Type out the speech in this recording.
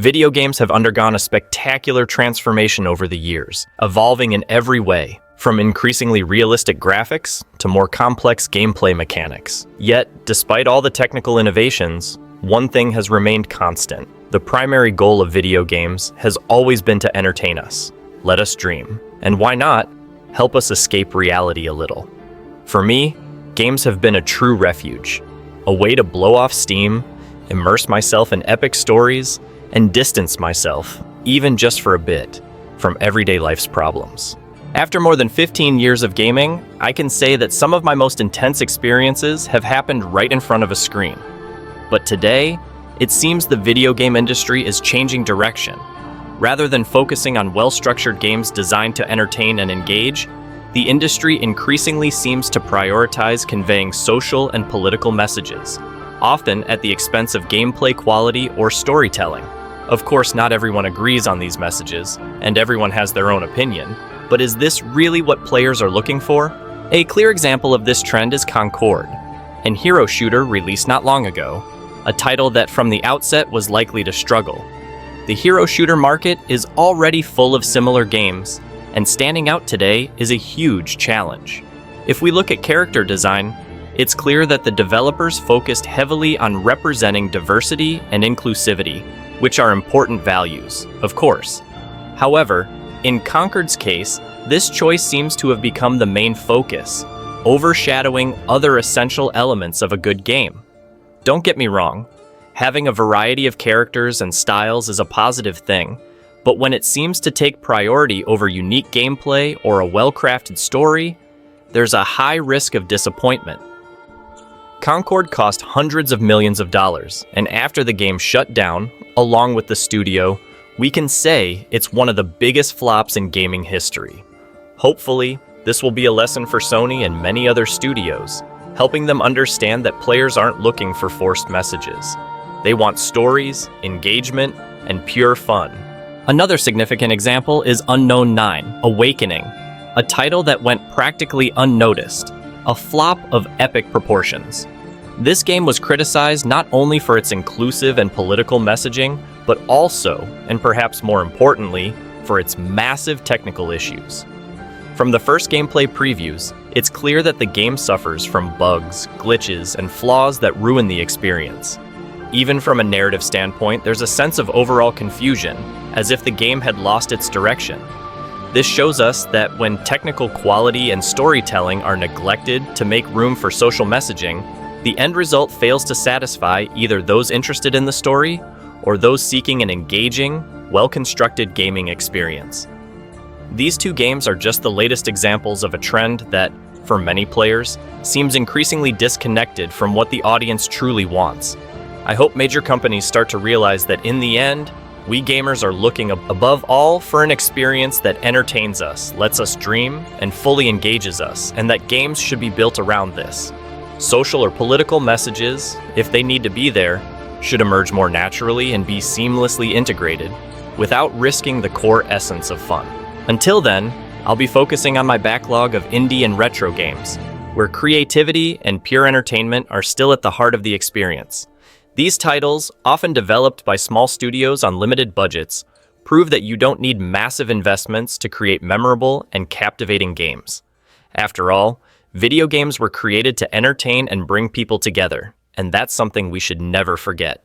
Video games have undergone a spectacular transformation over the years, evolving in every way, from increasingly realistic graphics to more complex gameplay mechanics. Yet, despite all the technical innovations, one thing has remained constant. The primary goal of video games has always been to entertain us, let us dream, and why not, help us escape reality a little. For me, games have been a true refuge, a way to blow off steam, immerse myself in epic stories, and distance myself, even just for a bit, from everyday life's problems. After more than 15 years of gaming, I can say that some of my most intense experiences have happened right in front of a screen. But today, it seems the video game industry is changing direction. Rather than focusing on well-structured games designed to entertain and engage, the industry increasingly seems to prioritize conveying social and political messages, often at the expense of gameplay quality or storytelling. Of course, not everyone agrees on these messages, and everyone has their own opinion, but is this really what players are looking for? A clear example of this trend is Concord, an hero shooter released not long ago, a title that from the outset was likely to struggle. The hero shooter market is already full of similar games, and standing out today is a huge challenge. If we look at character design, it's clear that the developers focused heavily on representing diversity and inclusivity, which are important values, of course. However, in Concord's case, this choice seems to have become the main focus, overshadowing other essential elements of a good game. Don't get me wrong, having a variety of characters and styles is a positive thing, but when it seems to take priority over unique gameplay or a well-crafted story, there's a high risk of disappointment. Concord cost hundreds of millions of dollars, and after the game shut down, along with the studio, we can say it's one of the biggest flops in gaming history. Hopefully, this will be a lesson for Sony and many other studios, helping them understand that players aren't looking for forced messages. They want stories, engagement, and pure fun. Another significant example is Unknown 9: Awakening, a title that went practically unnoticed, a flop of epic proportions. This game was criticized not only for its inclusive and political messaging, but also, and perhaps more importantly, for its massive technical issues. From the first gameplay previews, it's clear that the game suffers from bugs, glitches, and flaws that ruin the experience. Even from a narrative standpoint, there's a sense of overall confusion, as if the game had lost its direction. This shows us that when technical quality and storytelling are neglected to make room for social messaging, the end result fails to satisfy either those interested in the story or those seeking an engaging, well-constructed gaming experience. These two games are just the latest examples of a trend that, for many players, seems increasingly disconnected from what the audience truly wants. I hope major companies start to realize that in the end, we gamers are looking above all for an experience that entertains us, lets us dream, and fully engages us, and that games should be built around this. Social or political messages, if they need to be there, should emerge more naturally and be seamlessly integrated, without risking the core essence of fun. Until then, I'll be focusing on my backlog of indie and retro games, where creativity and pure entertainment are still at the heart of the experience. These titles, often developed by small studios on limited budgets, prove that you don't need massive investments to create memorable and captivating games. After all, video games were created to entertain and bring people together, and that's something we should never forget.